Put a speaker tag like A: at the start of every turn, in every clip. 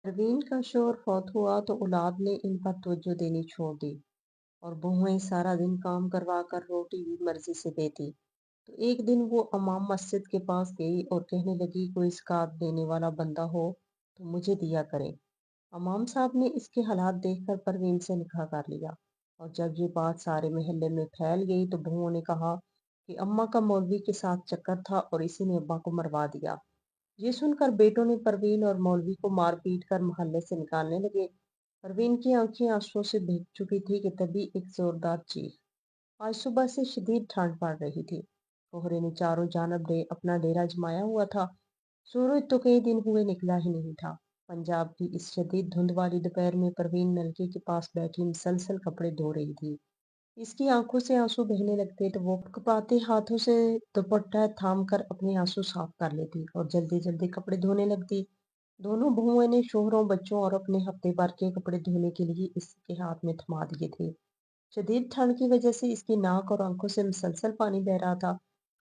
A: परवीन का शौहर फौत हुआ तो औलाद ने इन पर तवज्जो देनी छोड़ दी और बहुएं सारा दिन काम करवा कर रोटी भी मर्जी से देती। तो एक दिन वो इमाम मस्जिद के पास गई और कहने लगी, कोई ज़कात देने वाला बंदा हो तो मुझे दिया करे। इमाम साहब ने इसके हालात देखकर परवीन से निकाह कर लिया। और जब ये बात सारे मोहल्ले में फैल गई तो बहुओं ने कहा कि अम्मा का मौलवी के साथ चक्कर था और इसी ने अब्बा को मरवा दिया। ये सुनकर बेटों ने परवीन और मौलवी को मार पीट कर मोहल्ले से निकालने लगे। परवीन की आंखें आंसुओं से भीग चुकी थी कि तभी एक जोरदार चीख। आज सुबह से शदीद ठंड पड़ रही थी। कोहरे ने चारों जानब अपना डेरा जमाया हुआ था। सूरज तो कई दिन हुए निकला ही नहीं था। पंजाब की इस शदीद धुंध वाली दोपहर में परवीन नलके के पास बैठी मुसलसल कपड़े धो रही थी। इसकी आंखों से आंसू बहने लगते तो वो कँपाते हाथों से दुपट्टा थाम कर अपने आंसू साफ कर लेती और जल्दी जल्दी कपड़े धोने लगती। दोनों बहुओं ने शोहरों, बच्चों और अपने हफ्ते भर के कपड़े धोने के लिए इसके हाथ में थमा दिए थे। शदीद ठंड की वजह से इसकी नाक और आंखों से मुसलसल पानी बह रहा था,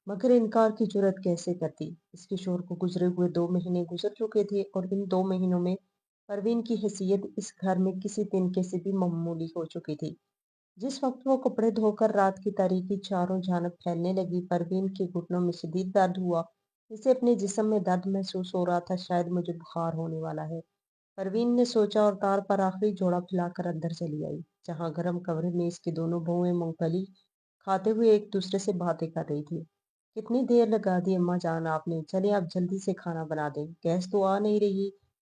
A: मगर इनकार की जुर्रत कैसे करती। इसके शोहर को गुजरे हुए 2 महीने गुजर चुके थे और इन 2 महीनों में परवीन की हैसियत इस घर में किसी तिनके से भी मामूली हो चुकी थी। जिस वक्त वो कपड़े धोकर रात की तारीकी चारों जानब फैलने लगी, परवीन के घुटनों में शदीद दर्द हुआ। इसे अपने जिस्म में दर्द महसूस हो रहा था, शायद मुझे बुखार होने वाला है। परवीन ने सोचा और तार पर आखिरी जोड़ा फैलाकर अंदर चली आई, जहां गर्म कमरे में इसकी दोनों बहुएं मूंगफली खाते हुए एक दूसरे से बातें कर रही थी। कितनी देर लगा दी अम्मा जान आपने, चले आप जल्दी से खाना बना दें, गैस तो आ नहीं रही।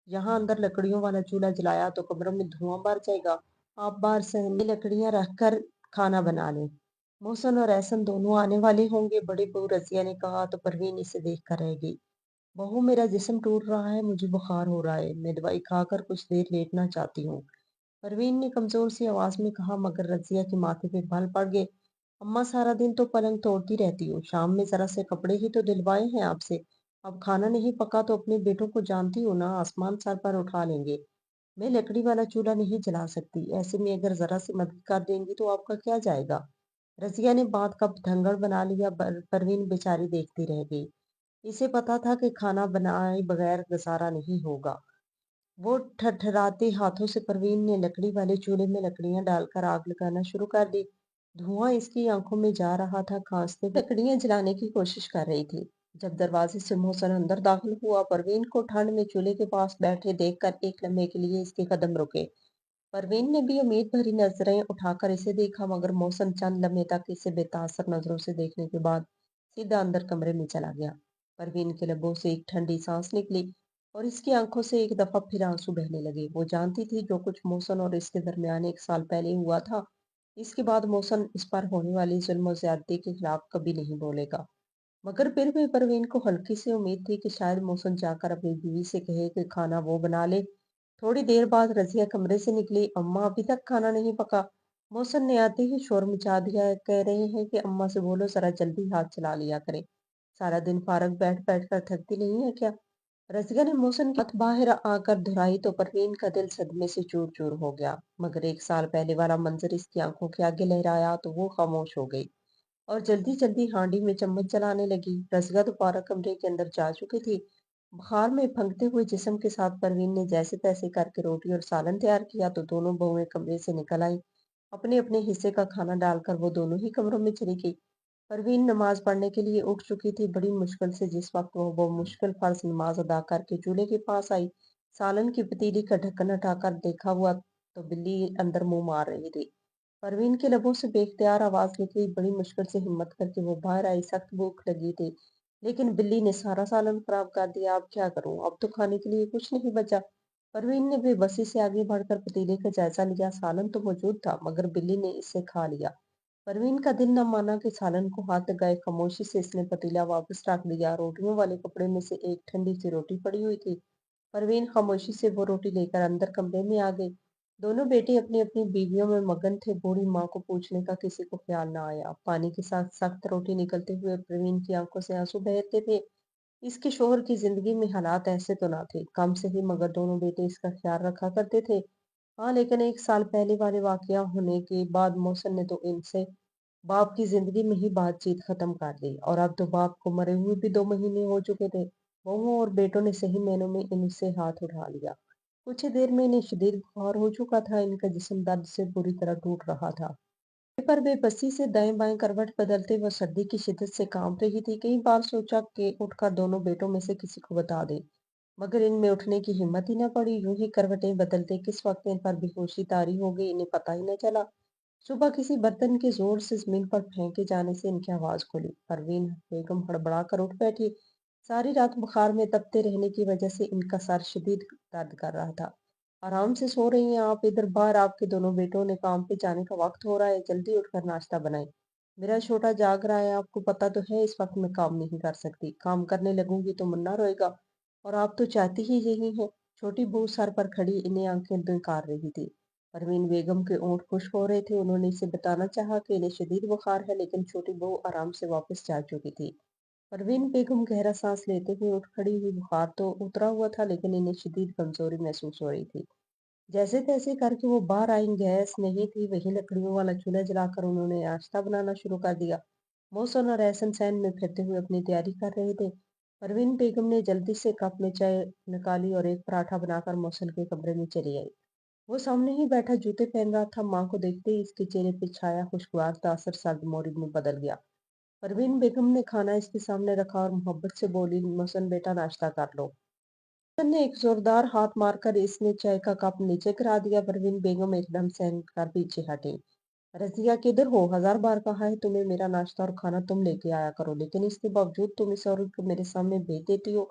A: यहाँ अंदर लकड़ियों वाला चूल्हा जलाया तो कमरों में धुआं भर जाएगा। आप बाहर सहन में लकड़ियां रखकर खाना बना लें। मोहसन और एहसन दोनों आने वाले होंगे, बड़ी बहू रजिया ने कहा तो परवीन इसे देख कर रह गई। बहू, मेरा जिस्म टूट रहा है, मुझे बुखार हो रहा है, मैं दवाई खाकर कुछ देर लेटना चाहती हूँ। परवीन ने कमजोर सी आवाज में कहा, मगर रजिया के माथे पे बल पड़ गए। अम्मा, सारा दिन तो पलंग तोड़ती रहती हो, शाम में जरा से कपड़े ही तो दिलवाए हैं आपसे। अब खाना नहीं पका तो अपने बेटों को जानती हो ना, आसमान सर पर उठा लेंगे। मैं लकड़ी वाला चूल्हा नहीं जला सकती, ऐसे में अगर जरा सी मदद कर देंगी तो आपका क्या जाएगा। रजिया ने बात का ढंगड़ बना लिया। परवीन बेचारी देखती रह गई। इसे पता था कि खाना बनाए बगैर गुजारा नहीं होगा। वो ठठराते हाथों से परवीन ने लकड़ी वाले चूल्हे में लकड़ियां डालकर आग लगाना शुरू कर दी। धुआं इसकी आंखों में जा रहा था, खांसते हुए लकड़ियां जलाने की कोशिश कर रही थी। जब दरवाजे से मोहसन अंदर दाखिल हुआ, परवीन को ठंड में चूल्हे के पास बैठे देखकर एक लम्हे के लिए इसके कदम रुके। परवीन ने भी उम्मीद भरी नजरें उठाकर इसे देखा, मगर मोहसन चंद लम्हे तक इसे बेतासर नजरों से देखने के बाद सीधा अंदर कमरे में चला गया। परवीन के लबों से एक ठंडी सांस निकली और इसकी आंखों से एक दफा फिर आंसू बहने लगे। वो जानती थी जो कुछ मोहसन और इसके दरमियान 1 साल पहले हुआ था, इसके बाद मोहसन इस पर होने वाली जुल्म और ज्यादती के खिलाफ कभी नहीं बोलेगा। मगर फिर भी परवीन को हल्की सी उम्मीद थी कि शायद मोहसन जाकर अपनी बीवी से कहे कि खाना वो बना ले। थोड़ी देर बाद रजिया कमरे से निकली। अम्मा, अभी तक खाना नहीं पका। मोहसन ने आते ही शोर मचा दिया, कह रहे हैं कि अम्मा से बोलो जरा जल्दी हाथ चला लिया करें, सारा दिन फारग बैठ बैठ कर थकती नहीं है क्या। रजिया ने मोहसन की बात बाहर आकर दोहराई तो परवीन का दिल सदमे से चूर चूर हो गया। मगर 1 साल पहले वाला मंजर इसकी आंखों के आगे लहराया तो वो खामोश हो गई और जल्दी जल्दी हांडी में चम्मच चलाने लगी। रज़िया दोबारा कमरे के अंदर जा चुकी थी। बुखार में फंकते हुए जिस्म के साथ परवीन ने जैसे तैसे करके रोटी और सालन तैयार किया तो दोनों बहुएं कमरे से निकल आईं। अपने अपने हिस्से का खाना डालकर वो दोनों ही कमरों में चली गई। परवीन नमाज पढ़ने के लिए उठ चुकी थी। बड़ी मुश्किल से जिस वक्त वो मुश्किल फर्ज नमाज अदा करके चूल्हे के पास आई, सालन की पतीली का ढक्कन हटाकर देखा हुआ तो बिल्ली अंदर मुंह मार रही थी। परवीन के लबों से बेख्तियार आवाज निकली। बड़ी मुश्किल से हिम्मत करके वो बाहर आई। सख्त भूख लगी थी, लेकिन बिल्ली ने सारा सालन खराब कर दिया। अब क्या करूं, अब तो खाने के लिए कुछ नहीं बचा। परवीन ने बेबसी से आगे बढ़कर पतीले का जायजा लिया। सालन तो मौजूद था, मगर बिल्ली ने इसे खा लिया। परवीन का दिल न माना कि सालन को हाथ लगाए। खामोशी से इसने पतीला वापस रख दिया। रोटियों वाले कपड़े में से एक ठंडी सी रोटी पड़ी हुई थी। परवीन खामोशी से वो रोटी लेकर अंदर कमरे में आ गई। दोनों बेटे अपनी अपनी बीवियों में मगन थे। बूढ़ी माँ को पूछने का किसी को ख्याल न आया। पानी के साथ सख्त रोटी निकलते हुए परवीन की आंखों से आंसू बहते थे। इसके शोहर की जिंदगी में हालात ऐसे तो ना थे, कम से ही, मगर दोनों बेटे इसका ख्याल रखा करते थे। हाँ, लेकिन 1 साल पहले वाले वाकया होने के बाद मोहसन ने तो इनसे बाप की जिंदगी में ही बातचीत खत्म कर दी और अब तो बाप को मरे हुए भी 2 महीने हो चुके थे। बहुओं और बेटों ने सही मायनों में इनसे हाथ उठा लिया। कुछ ही देर में इन्हें शदीद बुखार हो चुका था। इनका जिस्म दर्द से पूरी तरह टूट रहा था। पर बेबसी से दाएं बाएं करवट बदलते व सर्दी की शिद्दत से कांप रही थी। कई बार सोचा कि उठकर दोनों बेटों में से किसी को बता दे, मगर इनमें उठने की हिम्मत ही न पड़ी। यूं ही करवटें बदलते किस वक्त इन पर बेहोशी तारी हो गई, इन्हें पता ही न चला। सुबह किसी बर्तन के जोर से जमीन पर फेंके जाने से इनकी आवाज खुली। परवीन बेगम हड़बड़ा कर उठ बैठी। सारी रात बुखार में तपते रहने की वजह से इनका सर शदीद दर्द कर रहा था। आराम से सो रही हैं आप? इधर बाहर आपके दोनों बेटों ने काम पे जाने का वक्त हो रहा है, जल्दी उठकर नाश्ता बनाएं। मेरा छोटा जाग रहा है, आपको पता तो है इस वक्त मैं काम नहीं कर सकती। काम करने लगूंगी तो मुन्ना रोएगा, और आप तो चाहती ही यही हैं। छोटी बहू सर पर खड़ी इन्हें आंखें दिखार रही थी। परवीन बेगम के होंठ खुश्क हो रहे थे। उन्होंने इसे बताना चाहा कि इन्हें शदीद बुखार है, लेकिन छोटी बहू आराम से वापस जा चुकी थी। परवीन बेगम गहरा सांस लेते हुए उठ खड़ी हुई। बुखार तो उतरा हुआ था, लेकिन इन्हें शदीद कमजोरी महसूस हो रही थी। जैसे तैसे करके वो बाहर आई। गैस नहीं थी, वही लकड़ियों वाला चूल्हा जलाकर उन्होंने नाश्ता बनाना शुरू कर दिया। मोहसिन और एहसन सैन में फिरते हुए अपनी तैयारी कर रहे थे। परवीन बेगम ने जल्दी से कप में चाय निकाली और एक पराठा बनाकर मोहसिन के कमरे में चली आई। वो सामने ही बैठा जूते पहन रहा था। माँ को देखते ही इसके चेहरे पे छाया खुशगवार तासर सर्द मोहरी में बदल गया। परवीन बेगम ने खाना इसके सामने रखा और मोहब्बत से बोली, मोहसिन बेटा नाश्ता कर लो। मोहसिन ने एक जोरदार हाथ मारकर इसने चाय का कप नीचे गिरा दिया। परवीन बेगम एकदम सहम कर पीछे हटी। रजिया, किधर हो? हजार बार कहा है तुम्हें, मेरा नाश्ता और खाना तुम लेके आया करो, लेकिन इसके बावजूद तुम इस औरत को मेरे सामने भेज देती हो।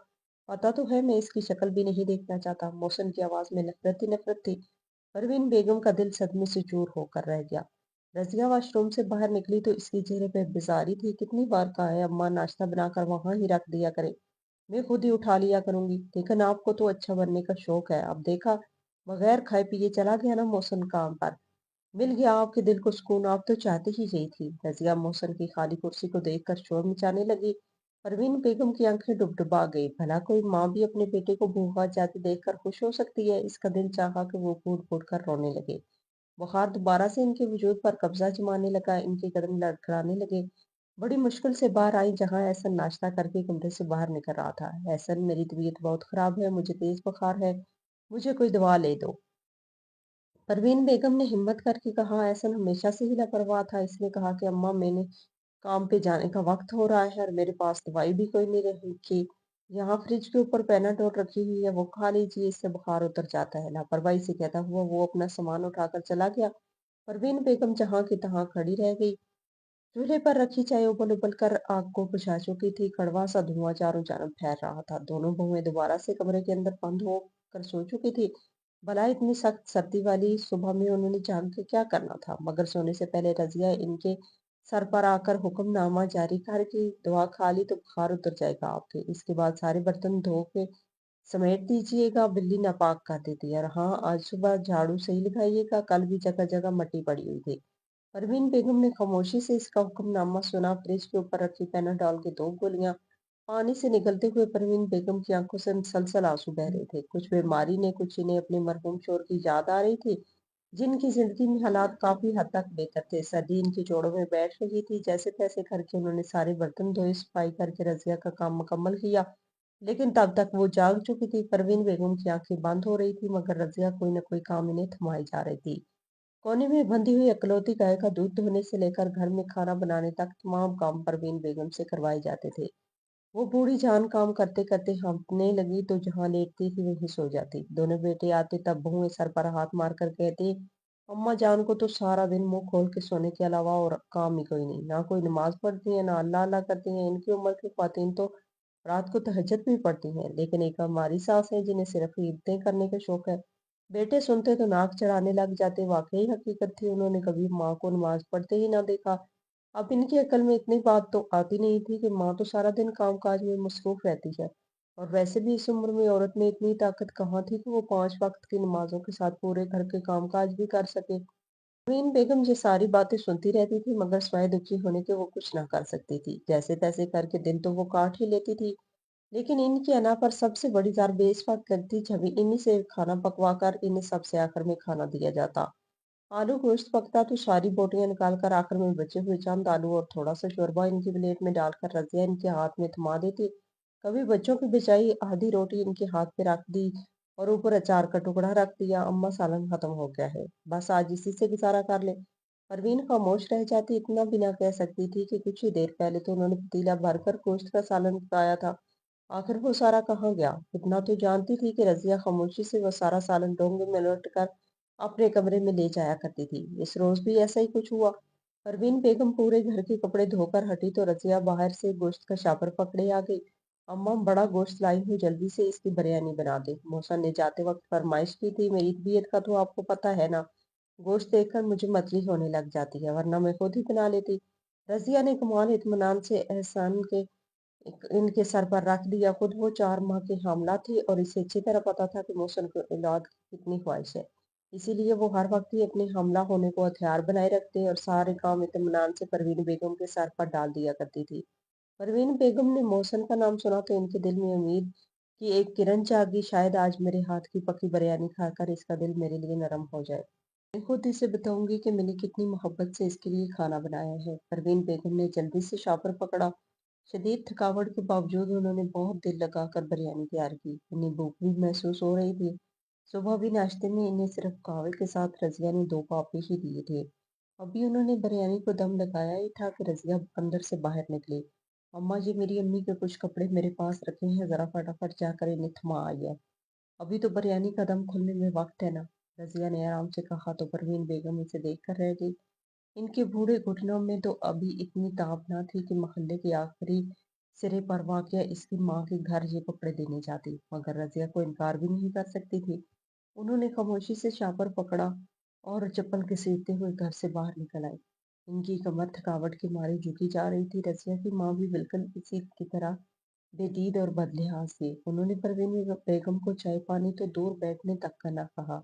A: पता तो है मैं इसकी शक्ल भी नहीं देखना चाहता। मोहसिन की आवाज में नफरत ही नफरत थी। परवीन बेगम का दिल सदमे से चूर होकर रह गया। रजिया वॉशरूम से बाहर निकली तो इसके चेहरे पे बेजारी थी। कितनी बार कहा है अम्मा नाश्ता बनाकर वहां ही रख दिया करे, मैं खुद ही उठा लिया करूंगी, लेकिन आपको तो अच्छा बनने का शौक है। अब देखा, बगैर खाए पिए चला गया ना मोहसिन काम पर। मिल गया आपके दिल को सुकून, आप तो चाहती ही यही थी। रजिया मोहसिन की खाली कुर्सी को देखकर शोर मचाने लगी। परवीन बेगम की आंखें डुबडुबा गई। भला कोई माँ भी अपने बेटे को भूखा जाते देखकर खुश हो सकती है? इसका दिल चाहा कि वो फूट फूट कर रोने लगे। बुखार दोबारा से इनके वजूद पर कब्जा जमाने लगा। इनके कदम लड़खड़ाने लगे। बड़ी मुश्किल से बाहर आई, जहां एहसन नाश्ता करके कमरे से बाहर निकल रहा था। एहसन, मेरी तबीयत बहुत खराब है, मुझे तेज बुखार है, मुझे कोई दवा ले दो। परवीन बेगम ने हिम्मत करके कहा। एहसन हमेशा से ही लापरवाह था। इसने कहा कि अम्मा, मैंने काम पे जाने का वक्त हो रहा है और मेरे पास दवाई भी कोई नहीं रखी। यहाँ फ्रिज के ऊपर पैनाडोल रखी हुई है, वो खा लीजिए, इससे बुखार उतर जाता है। लापरवाही से कहता हुआ वो अपना सामान उठाकर चला गया। परवीन बेगम जहाँ की तहाँ खड़ी रह गई। चूल्हे पर रखी चाय उबल उबल कर आग को बुझा चुकी थी। कड़वा सा धुआं चारों जानब फैल रहा था। दोनों बहुएं दोबारा से कमरे के अंदर बंद होकर सो चुकी थी। भला इतनी सख्त सर्दी वाली सुबह में उन्होंने जाग के क्या करना था? मगर सोने से पहले रजिया इनके सर पर आकर हुक्मनामा जारी कर कि दवा खा ली तो बुखार उतर जाएगा आपके। इसके बाद सारे बर्तन धो के समेट दीजिएगा, बिल्ली नापाक कर देती है। और हाँ, आज सुबह झाड़ू सही लगाइएगा, कल भी जगह जगह मट्टी पड़ी हुई थी। परवीन बेगम ने खामोशी से इसका हुक्मनामा सुना। फ्रिज के ऊपर रखी पैनाडॉल की दो गोलियां पानी से निकलते हुए परवीन बेगम की आंखों से मुसलसल आंसू बह रहे थे। कुछ बीमारी ने, कुछ इन्हें अपने मरहूम शोहर की याद आ रही थी, जिनकी जिंदगी में हालात काफी हद तक बेहतर थे। सर्दी इनके जोड़ों में बैठ रही थी। जैसे तैसे करके उन्होंने सारे बर्तन धोए, सफाई करके रजिया का काम मुकम्मल किया, लेकिन तब तक वो जाग चुकी थी। परवीन बेगम की आंखें बंद हो रही थी, मगर रजिया कोई न कोई काम इन्हें थमाई जा रही थी। कोने में बंधी हुई इकलौती गाय का दूध धोने से लेकर घर में खाना बनाने तक तमाम काम परवीन बेगम से करवाए जाते थे। वो बूढ़ी जान काम करते करते हाँफने लगी तो जहाँ लेटती थी वहीं सो जाती। दोनों बेटे आते तब बहुएं सर पर हाथ मार कर कहती, अम्मा जान को तो सारा दिन मुंह खोल के सोने के अलावा और काम ही कोई नहीं। ना कोई नमाज पढ़ती है, ना अल्लाह अल्लाह करती हैं। इनकी उम्र की ख्वातीन तो रात को तहज्जुद भी पढ़ती हैं, लेकिन एक हमारी सास है जिन्हें सिर्फ इबादतें करने का शौक है। बेटे सुनते तो नाक चढ़ाने लग जाते। वाकई हकीकत थी, उन्होंने कभी माँ को नमाज पढ़ते ही ना देखा। अब इनकी अकल में इतनी बात तो आती नहीं थी कि माँ तो सारा दिन कामकाज में मसरूफ रहती है, और वैसे भी इस उम्र में औरत में इतनी ताकत कहाँ थी कि वो 5 वक्त की नमाजों के साथ पूरे घर के कामकाज भी कर सके। नवीन बेगम ये सारी बातें सुनती रहती थी, मगर स्वयं दुखी होने के वो कुछ ना कर सकती थी। जैसे तैसे करके दिन तो वो काट ही लेती थी, लेकिन इनकी अना पर सबसे बड़ी ज़ार इस वक्त लगती जब इन्हीं से खाना पकवा कर इन्हें सबसे आखिर में खाना दिया जाता। आलू गोश्त पकता तो सारी बोटियां निकाल कर आखिर में बचे हुए चंद आलू और थोड़ा सा शोरबा इनकी प्लेट में डालकर रजिया इनके हाथ में थमा देती। कभी बच्चों की बचाई आधी रोटी इनके हाथ पे रख दी और ऊपर अचार का टुकड़ा रख दिया। अम्मा सालन खत्म हो गया है, बस आज इसी से गुजारा कर ले। परवीन खामोश रह जाती, इतना भी ना कह सकती थी कि कुछ ही देर पहले तो उन्होंने पतीला भरकर गोश्त का सालन पकाया था। आखिर वो सारा कहाँ गया? इतना तो जानती थी कि रजिया खामोशी से वो सारा सालन डोंगे में लौट कर अपने कमरे में ले जाया करती थी। इस रोज भी ऐसा ही कुछ हुआ। परवीन बेगम पूरे घर के कपड़े धोकर हटी तो रजिया बाहर से गोश्त का शापर पकड़े आ गई। अम्मा, बड़ा गोश्त लाई हूँ, जल्दी से इसकी बिरयानी बना दे। मौसा ने जाते वक्त फरमाइश की थी, मेरी तबीयत का तो आपको पता है ना। गोश्त देखकर मुझे मतली होने लग जाती है, वरना मैं खुद ही बना लेती। रजिया ने कमाल इत्मीनान से एहसान के इनके सर पर रख दिया। खुद वो 4 माह की हामला थी और इसे अच्छी तरह पता था कि मोहसिन को औलाद की कितनी ख्वाहिश है। इसीलिए वो हर वक्त ही अपने हमला होने को हथियार बनाए रखते और सारे काम इत्मीनान से परवीन बेगम के सर पर डाल दिया करती थी। परवीन बेगम ने मोहसिन का नाम सुना तो इनके दिल में उम्मीद की एक किरण जागी, शायद आज मेरे हाथ की पकी बिरयानी खाकर इसका दिल मेरे लिए नरम हो जाए। मैं खुद इसे बताऊंगी कि मैंने कितनी मोहब्बत से इसके लिए खाना बनाया है। परवीन बेगम ने जल्दी से शॉपर पकड़ा। शदीद थकावट के बावजूद उन्होंने बहुत दिल लगाकर बिरयानी तैयार की। इन्हें भूख भी महसूस हो रही थी। सुबह भी नाश्ते में इन्हें सिर्फ कहवे के साथ रजिया ने 2 पापड़ी ही दिए थे। अभी उन्होंने बिरयानी को दम लगाया ही था कि रजिया अंदर से बाहर निकली। अम्मा जी, मेरी अम्मी के कुछ कपड़े मेरे पास रखे हैं, जरा फटाफट जाकर इन्हें थमा आइए। अभी तो बिरयानी का दम खुलने में वक्त है ना, रजिया ने आराम से कहा तो परवीन बेगम इसे देखकर रह गई। इनके बूढ़े घुटनों में तो अभी इतनी ताब न थी कि मोहल्ले के आखिरी सिरे पर वाक़या इसकी माँ के घर ये कपड़े देने जाती, मगर रज़िया को इनकार भी नहीं कर सकती थी। उन्होंने खामोशी से शापर पकड़ा और चप्पल घसीटते हुए घर से बाहर निकल आई। इनकी कमर थकावट के मारे झुकी जा रही थी। रज़िया की माँ भी बिल्कुल इसी की तरह बेदीद और बदलिहाज थी। उन्होंने परवीन बेगम को चाय पानी तो दूर बैठने तक का न कहा।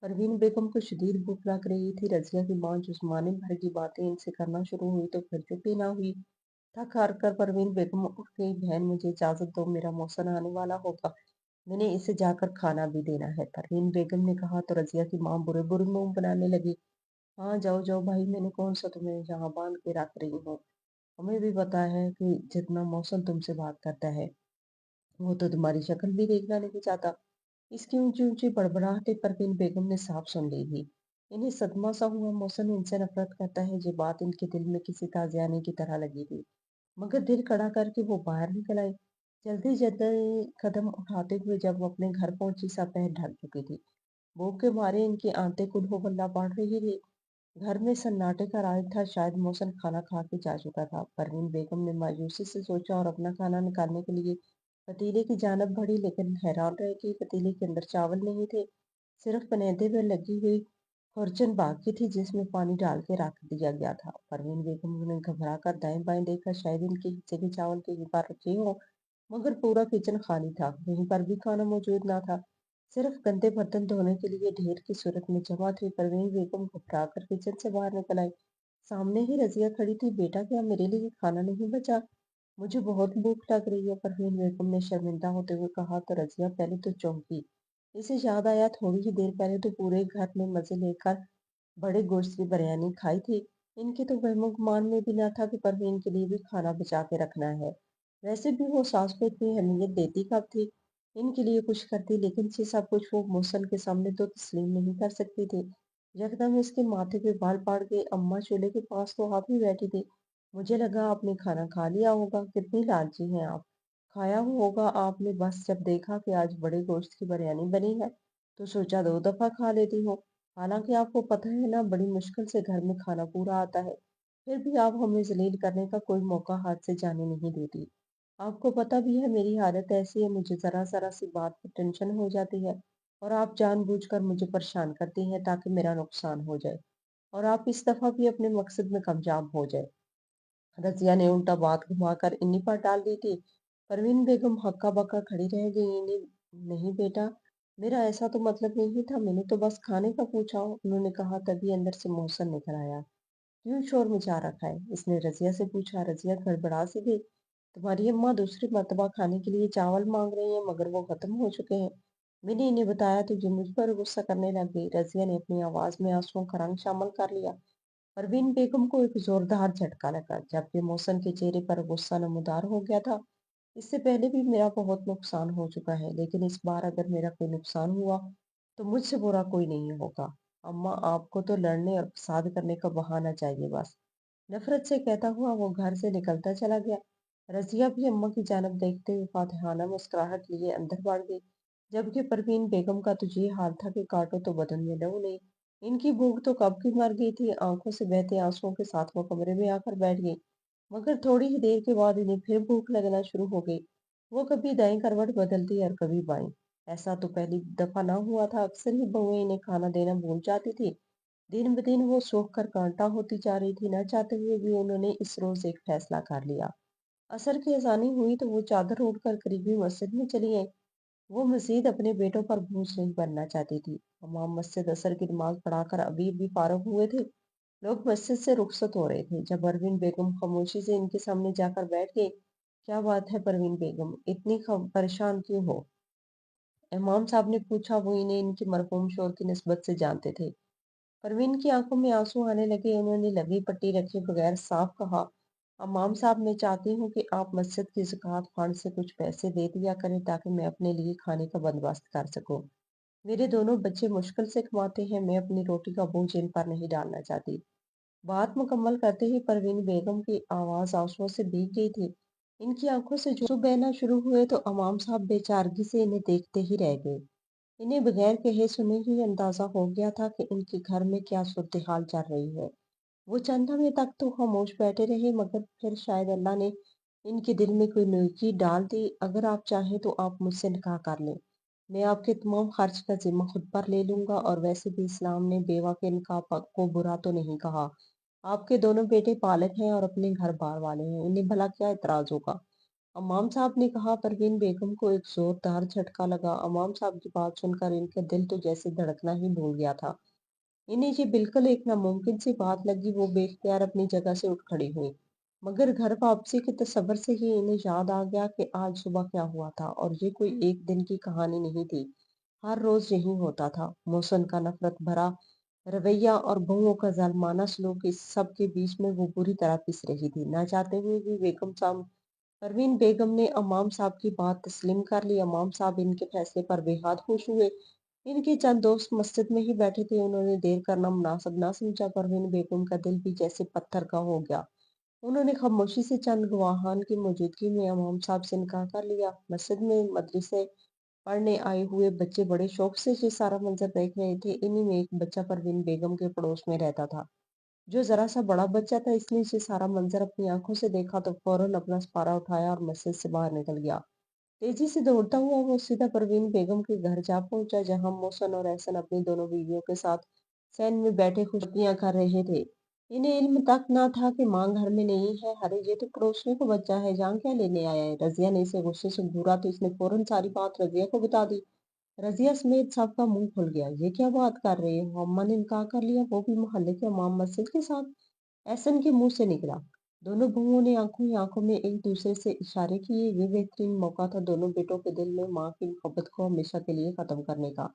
A: परवीन बेगम को शदीद भूख लग रही थी। रज़िया की माँ जुस्माने भर की बातें इनसे करना शुरू हुई तो फिर चुप ही ना हुई। थक हार कर परवीन बेगम उठ गई। बहन, मुझे इजाजत दो, मेरा मौसम आने वाला होगा, मैंने इसे जाकर खाना भी देना है। परवीन बेगम ने कहा तो रज़िया की माँ बुरे बुरे मुंह बनाने लगी। हाँ, जाओ जाओ भाई, मैंने कौन सा तुम्हें यहाँ बांध के रख रही हूँ। हमें भी पता है कि जितना मौसम तुमसे बात करता है वो तो तुम्हारी शक्ल भी देखना नहीं चाहता। इसकी ऊंची ऊंची बड़बड़ाहटें परवीन बेगम ने साफ सुन ली थी। इन्हें सदमा सा हुआ। मौसम इनसे नफरत करता है, ये बात इनके दिल में किसी ताजियाने की तरह लगी थी, मगर दिल कड़ा करके वो बाहर निकल आई। जल्दी जल्दी कदम उठाते हुए जब वो अपने घर पहुंची, सब पहर ढक चुकी थी। भूख के मारे इनकी आंतें कुल्हो बल्ला पड़ रही थी। घर में सन्नाटे का राज था, शायद मौसम खाना खा के जा चुका था। परवीन बेगम ने मायूसी से सोचा और अपना खाना निकालने के लिए पतीले की जानब बढ़ी, लेकिन हैरान रह कि पतीले के अंदर चावल नहीं थे, सिर्फ पनेदे पर लगी हुई खुरचन बाकी थी जिसमें पानी डाल के रख दिया गया था। परवीन बेगम ने घबरा कर दाएं बाएं देखा, शायद इनके हिस्से के चावल कहीं पर रखे हों, मगर पूरा किचन खाली था, कहीं पर भी खाना मौजूद ना था। सिर्फ गंदे बर्तन धोने के लिए ढेर की सूरत में जमा थे। परवीन बेगम घबरा कर किचन से बाहर निकल आई। सामने ही रजिया खड़ी थी। बेटा, क्या मेरे लिए खाना नहीं बचा? मुझे बहुत भूख लग रही है, परवीन बेगम ने शर्मिंदा होते हुए कहा तो रजिया पहले तो चौंकी। इसे याद आया, थोड़ी ही देर पहले तो पूरे घर ने मजे लेकर बड़े गोश्त की बिरयानी खाई थी। इनके तो वहमो गुमान में भी न था कि परवीन के लिए भी खाना बचा के रखना है। वैसे भी वो सास को इतनी अहमियत देती कब थी, इनके लिए कुछ करती, लेकिन ये सब कुछ वो मोहसिन के सामने तो तस्लीम नहीं कर सकती थी। यकदम इसके माथे पे बाल पड़ गए। अम्मा चूल्हे के पास तो आप ही बैठी थी। मुझे लगा आपने खाना खा लिया होगा, कितनी लालची हैं आप। खाया होगा आपने, बस जब देखा कि आज बड़े गोश्त की बिरयानी बनी है तो सोचा 2 दफा खा लेती हूँ। हालांकि आपको पता है ना, बड़ी मुश्किल से घर में खाना पूरा आता है, फिर भी आप हमें जलील करने का कोई मौका हाथ से जाने नहीं देती। आपको पता भी है मेरी हालत ऐसी है, मुझे जरा जरा सी बात पर टेंशन हो जाती है और आप जानबूझकर मुझे परेशान करती हैं ताकि मेरा नुकसान हो जाए और आप इस दफा भी अपने मकसद में कामयाब हो जाए। रज़िया ने उल्टा बात घुमाकर इन्हीं पर डाल दी थी। परवीन बेगम हक्का बक्का खड़ी रह गई। इन्हें नहीं बेटा, मेरा ऐसा तो मतलब नहीं था, मैंने तो बस खाने का पूछा, उन्होंने कहा। तभी अंदर से मोहसिन निकल आया। क्यों शोर मचा रखा है? इसने रज़िया से पूछा। रज़िया गड़बड़ा सी गई। तुम्हारी अम्मा दूसरी मर्तबा खाने के लिए चावल मांग रही हैं, मगर वो खत्म हो चुके हैं। मैंने इन्हें बताया तो ये मुझ पर गुस्सा करने लग गई। रज़िया ने अपनी आवाज में आंसुओं का रंग शामिल कर लिया। परवीन बेगम को एक जोरदार झटका लगा, जबकि मोहसिन के चेहरे पर गुस्सा नमूदार हो गया था। اس سے پہلے بھی میرا بہت نقصان ہو چکا ہے، لیکن اس بار اگر میرا کوئی نقصان ہوا تو مجھ سے برا کوئی نہیں ہوگا۔ اماں آپ کو تو لڑنے اور فساد کرنے کا بہانہ چاہیے بس۔ نفرت سے کہتا ہوا وہ گھر سے نکلتا چلا گیا۔ رضیہ بھی اماں کی جانب دیکھتے ہوئے فاتحانہ مسکراہٹ لیے اندر بڑھ گئی، جبکہ پروین بیگم کا تو یہ حال تھا کہ کاٹو تو بدن میں لو نہیں۔ ان کی بھوک تو کب کی مر گئی تھی، آنکھوں سے بہتے آنسوؤں کے ساتھ وہ کمرے میں آ کر بیٹھ گئی، مگر تھوڑی ہی دیر کے بعد انہیں پھر بھوک لگنا شروع ہو گئی۔ وہ کبھی دائیں کروٹ بدلتی اور کبھی بائیں۔ ایسا تو پہلی دفعہ نہ ہوا تھا، اکثر ہی بہویں انہیں کھانا دینا بھول جاتی تھی۔ دن بدن وہ سوکھ کر کانٹا ہوتی جا رہی تھی، نہ چاہتے ہوئے بھی انہوں نے اس روز ایک فیصلہ کر لیا۔ عصر کی اذانی ہوئی تو وہ چادر اوڑھ کر قریبی مسجد میں چلی گئیں۔ وہ مزید اپنے بیٹوں پر بوجھ نہیں بننا چاہتی تھی۔ امام مسجد عصر کی نماز پڑھا کر ابھی ابھی فارغ ہوئے تھے۔ لوگ مسجد سے رخصت ہو رہے تھے جب پروین بیگم خاموشی سے ان کے سامنے جا کر بیٹھ گئی۔ کیا بات ہے پروین بیگم، اتنی پریشان کیوں ہو؟ امام صاحب نے پوچھا۔ وہ انہیں ان کے مرحوم شوہر کی نسبت سے جانتے تھے۔ پروین کی آنکھوں میں آنسو آنے لگے، انہوں نے لگی پٹی رکھے بغیر صاف کہا، امام صاحب میں چاہتی ہوں کہ آپ مسجد کی زکوٰۃ فنڈ سے کچھ پیسے دے دیا کریں تاکہ میں اپنے لیے کھانے کا بندوبست کر سکوں۔ میرے دونوں بچے مشکل سے کماتے ہیں، میں اپنی روٹی کا بوجھ ان پر نہیں ڈالنا چاہتی۔ بات مکمل کرتے ہی پروین بیگم کی آواز آنسوؤں سے بھیگ گئی تھی۔ ان کی آنکھوں سے جو بہنا شروع ہوئے تو امام صاحب بے چارگی سے انہیں دیکھتے ہی رہ گئے۔ انہیں بغیر کہے سنے ہی اندازہ ہو گیا تھا کہ ان کے گھر میں کیا صورتحال چل رہی ہے۔ وہ چند لمحے تک تو خاموش بیٹھے رہے، مگر پھر شاید اللہ نے ان کے دل میں کوئی نیکی ڈال دی۔ اگر آپ چاہیں تو آپ مجھ سے نکاح کر لیں، میں آپ کے تمام خرچ کا ذمہ خود پر لے لوں گا، اور ویسے بھی اسلام نے بیوہ کے نکاح کو برا تو نہیں کہا۔ آپ کے دونوں بیٹے بالغ ہیں اور اپنے گھر بار والے ہیں، انہیں بھلا کیا اعتراض ہوگا؟ امام صاحب نے کہا۔ پروین بیگم کو ایک زوردار جھٹکا لگا۔ امام صاحب کی بات سن کر ان کا دل تو جیسے دھڑکنا ہی بھول گیا تھا۔ انہیں یہ بالکل ایک ناممکن سی بات لگی۔ وہ بے اختیار اپنی جگہ سے اٹھ کھڑی ہوئی، مگر گھر واپسی کے تصور سے ہی انہیں یاد آ گیا کہ آج صبح کیا ہوا تھا، اور یہ کوئی ایک دن کی کہانی نہیں تھی، ہر روز یہی ہوتا تھا۔ محسن کا نفرت بھرا رویہ اور بہوؤں کا ظالمانہ سلوک، اس سب کے بیچ میں وہ بری طرح پس رہی تھی۔ نہ چاہتے ہوئے بھی پروین بیگم نے امام صاحب کی بات تسلیم کر لی۔ امام صاحب ان کے فیصلے پر بے حد خوش ہوئے۔ ان کے چند دوست مسجد میں ہی بیٹھے تھے، انہوں نے دیر کرنا مناسب نہ سمجھا۔ پروین بیگم کا دل بھی جیسے پتھر کا ہو گیا۔ انہوں نے خاموشی سے چند گواہان کی موجودگی میں امام صاحب سے نکاح کر لیا۔ مسجد میں مدرسے پڑھنے آئے ہوئے بچے بڑے شوق سے یہ سارا منظر دیکھ رہے تھے۔ انہی میں ایک بچہ پروین بیگم کے پڑوس میں رہتا تھا، جو ذرا سا بڑا بچہ تھا۔ اس نے یہ سارا منظر اپنی آنکھوں سے دیکھا تو فوراً اپنا سپارہ اٹھایا اور مسجد سے باہر نکل گیا۔ تیزی سے دوڑتا ہوا وہ سیدھا پروین بیگم کے گھر جا پہنچا، جہاں محسن اور احسن اپنی دونوں بیویوں کے ساتھ سین میں بیٹھے خوشیاں کر رہے تھے۔ انہیں علم تک نہ تھا کہ ماں گھر میں نہیں ہے۔ ارے یہ تو پڑوسیوں کا بچہ ہے، جہاں کیا لینے آیا ہے؟ رضیہ نے اسے غصے سے گھورا تو اس نے فوراً ساری بات رضیہ کو بتا دی۔ رضیہ سمیت سب کا منہ کھل گیا۔ یہ کیا بات کر رہے ہو؟ اماں نے نکاح کر لیا، وہ بھی محلے کے امام مسجد کے ساتھ؟ احسن کے منہ سے نکلا۔ دونوں بہوؤں نے آنکھوں ہی آنکھوں میں ایک دوسرے سے اشارے کیے۔ یہ بہترین موقع تھا دونوں بیٹوں کے دل میں ماں کی محبت کو ہمیشہ کے لیے ختم کرنے کا۔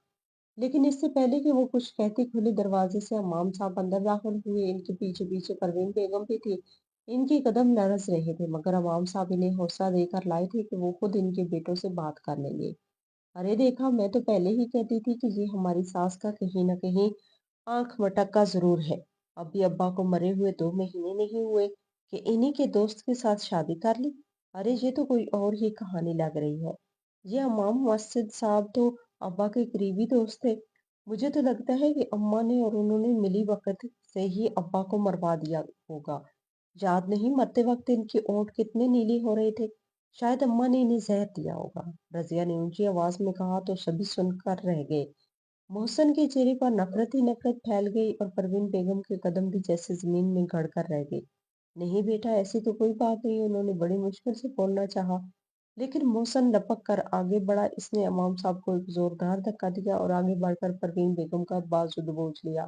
A: لیکن اس سے پہلے کہ وہ کچھ کہتی، کھلے دروازے سے امام صاحب اندر داخل ہوئے۔ ان کے پیچھے پیچھے پروین بیگم بھی تھی۔ ان کے قدم لرز رہے تھے، مگر امام صاحب انہیں حوصلہ دے کر لائے تھے کہ وہ خود ان کے بیٹوں سے بات کر لیں گے۔ ارے دیکھا، میں تو پہلے ہی کہتی تھی کہ یہ ہماری ساس کا کہیں نہ کہیں آنکھ مٹکا ضرور ہے۔ ابھی ابا کو مرے ہوئے 2 مہینے نہیں ہوئے کہ انہی کے دوست کے ساتھ شادی کر لی۔ ارے یہ تو کوئی اور ہی کہانی لگ رہی ہے۔ یہ امام مسجد صاحب تو ابا کے قریبی دوست تھے۔ مجھے تو لگتا ہے کہ اماں نے اور انہوں نے ملی وقت سے ہی ابا کو مروا دیا ہوگا۔ یاد نہیں مرتے وقت ان کے ہونٹ کتنے نیلے ہو رہے تھے؟ شاید اماں نے انہیں زہر دیا ہوگا، رضیہ نے اونچی آواز میں کہا تو سبھی سن کر رہ گئے۔ محسن کے چہرے پر نفرت ہی نفرت پھیل گئی اور پروین بیگم کے قدم بھی جیسے زمین میں گڑ کر رہ گئے۔ نہیں بیٹا، ایسی تو کوئی بات نہیں، انہوں نے بڑی مشکل سے بولنا چاہا، لیکن محسن لپک کر آگے بڑھا۔ اس نے امام صاحب کو ایک زوردار دھکا دیا اور آگے بڑھ کر پروین بیگم کا بازو دبوچ لیا۔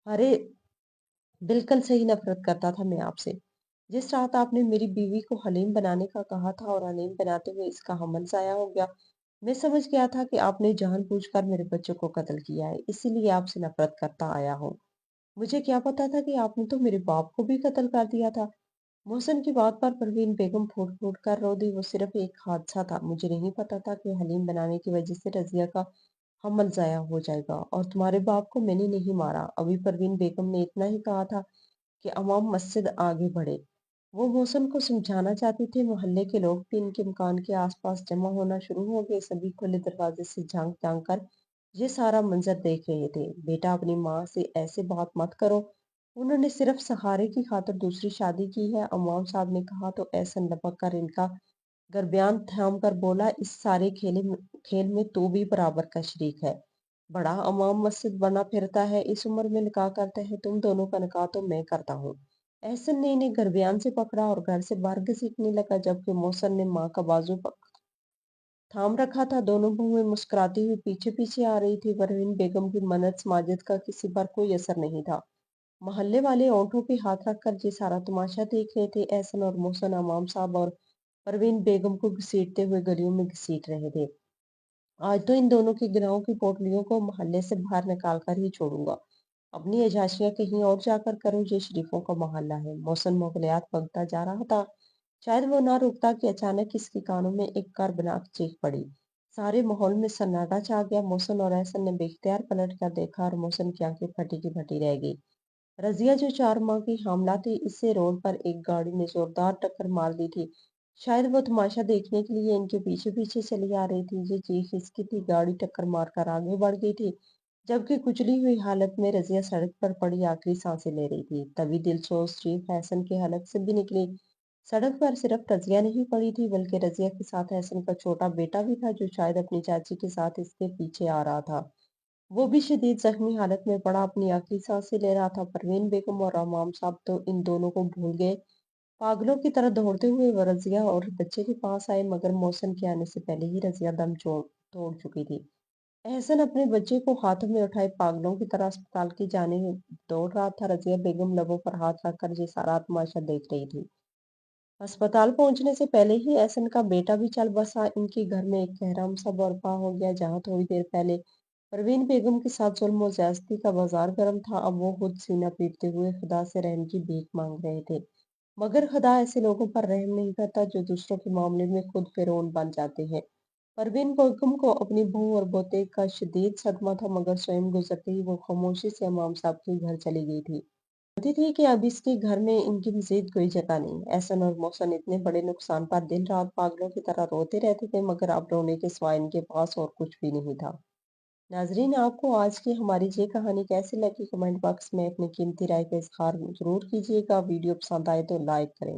A: ارے بالکل صحیح نفرت کرتا تھا میں آپ سے۔ جس رات آپ نے میری بیوی کو حلیم بنانے کا کہا تھا اور حلیم بناتے ہوئے اس کا حمل ضائع ہو گیا، میں سمجھ گیا تھا کہ آپ نے جان بوجھ کر میرے بچوں کو قتل کیا ہے، اسی لیے آپ سے نفرت کرتا آیا ہوں۔ مجھے کیا پتا تھا کہ آپ نے تو میرے باپ کو بھی قتل کر دیا تھا۔ محسن کی بات پر پروین بیگم پھوٹ پھوٹ کر رو دی۔ وہ صرف ایک حادثہ تھا، مجھے نہیں پتا تھا کہ حلیم بنانے کی وجہ سے رضیہ کا حمل ضائع ہو جائے گا، اور تمہارے باپ کو میں نے نہیں مارا۔ ابھی پروین بیگم نے اتنا ہی کہا تھا کہ امام مسجد آگے بڑھے۔ وہ محسن کو سمجھانا چاہتی تھے۔ محلے کے لوگ بھی ان کے مکان کے آس پاس جمع ہونا شروع ہو گئے۔ سبھی کھلے دروازے سے جھانک جھانک کر یہ سارا منظر دیکھ رہے تھے۔ بیٹا، اپنی ماں سے ایسے بات مت کرو، انہوں نے صرف سہارے کی خاطر دوسری شادی کی ہے، امام صاحب نے کہا تو احسن لپک کر ان کا گربیان تھام کر بولا، اس سارے کھیل میں تو بھی برابر کا شریک ہے۔ بڑا امام مسجد بنا پھرتا ہے، اس عمر میں نکاح کرتا ہے، تم دونوں کا نکاح تو میں کرتا ہوں۔ احسن نے انہیں گربیان سے پکڑا اور گھر سے باہر گھسیٹنے لگا، جبکہ محسن نے ماں کا بازو تھام رکھا تھا۔ دونوں بہویں مسکراتی ہوئی پیچھے پیچھے آ رہی تھی۔ پروین بیگم کی منت سماجت کا کسی پر کوئی اثر نہیں تھا۔ محلے والے اونٹوں پہ ہاتھ رکھ کر یہ سارا تماشا دیکھ رہے تھے۔ احسن اور محسن امام صاحب اور پروین بیگم کو گھسیٹتے ہوئے گلیوں میں گھسیٹ رہے تھے۔ آج تو ان دونوں کی گناہوں کی پوٹلیوں کو محلے سے باہر نکال کر ہی چھوڑوں گا۔ اپنی عیاشیاں کہیں اور جا کر کرو، یہ شریفوں کا محلہ ہے۔ محسن مغلیات بکتا جا رہا تھا، شاید وہ نہ رکتا کہ اچانک اس کے کانوں میں ایک کربناک چیخ پڑی۔ سارے ماحول میں سناٹا چھا گیا۔ محسن اور احسن نے بے اختیار پلٹ کر دیکھا اور محسن کی آنکھیں پھٹی کی پھٹی رہ گئی۔ رضیہ جو 4 ماہ کی حاملہ تھی، اس سے روڈ پر ایک گاڑی نے زوردار ٹکر مار دی تھی۔ شاید وہ تماشا دیکھنے کے لیے ان کے پیچھے پیچھے چلی آ رہی تھی۔ یہ چیخ اس کی تھی، گاڑی ٹکر مار کر آگے بڑھ گئی تھی، جبکہ کچلی ہوئی حالت میں رضیہ سڑک پر پڑی آخری سانسیں لے رہی تھی۔ تبھی دلسوز چیخ احسن کے حلق سے بھی نکلی۔ سڑک پر صرف رضیہ نہیں پڑی تھی، بلکہ رضیہ کے ساتھ احسن کا چھوٹا بیٹا بھی تھا، جو شاید اپنی چاچی کے ساتھ اس کے پیچھے آ رہا تھا۔ وہ بھی شدید زخمی حالت میں پڑا اپنی آخری سانسیں لے رہا تھا۔ پروین بیگم اور امام صاحب تو ان دونوں کو بھول گئے۔ پاگلوں کی طرح دوڑتے ہوئے وہ رضیہ اور بچے کے پاس آئے، مگر محسن کے آنے سے پہلے ہی رضیہ دم توڑ چکی تھی۔ احسن اپنے بچے کو ہاتھوں میں اٹھائے پاگلوں کی طرح اسپتال کی جانب دوڑ رہا تھا۔ رضیہ بیگم لبوں پر ہاتھ رکھ کر یہ سارا تماشا دیکھ رہی تھی۔ اسپتال پہنچنے سے پہلے ہی احسن کا بیٹا بھی چل بسا۔ ان کے گھر میں ایک تہرام سا برپا ہو گیا، جہاں تھوڑی دیر پہلے پروین بیگم کے ساتھ ظلم و زیادتی کا بازار گرم تھا، اب وہ خود سینہ پیٹتے ہوئے خدا سے رحم کی بھیک مانگ رہے تھے۔ مگر خدا ایسے لوگوں پر رحم نہیں کرتا جو دوسروں کے معاملے میں خود فرعون بن جاتے ہیں۔ پروین بیگم کو اپنی بہو اور پوتے کا شدید صدمہ تھا، مگر سوئم گزرتے ہی وہ خاموشی سے امام صاحب کے گھر چلی گئی تھی۔ جانتی تھی کہ اب اس کے گھر میں ان کی مزید کوئی جگہ نہیں۔ احسن اور محسن اتنے بڑے نقصان پر دن رات پاگلوں کی طرح روتے رہتے تھے، مگر اب رونے کے سوائے ان کے پاس اور کچھ بھی نہیں تھا۔ ناظرین، آپ کو آج کی ہماری یہ کہانی کیسی لگی؟ کمنٹ باکس میں اپنی قیمتی رائے کا اظہار ضرور کیجیے گا۔ ویڈیو پسند آئے تو لائک کریں۔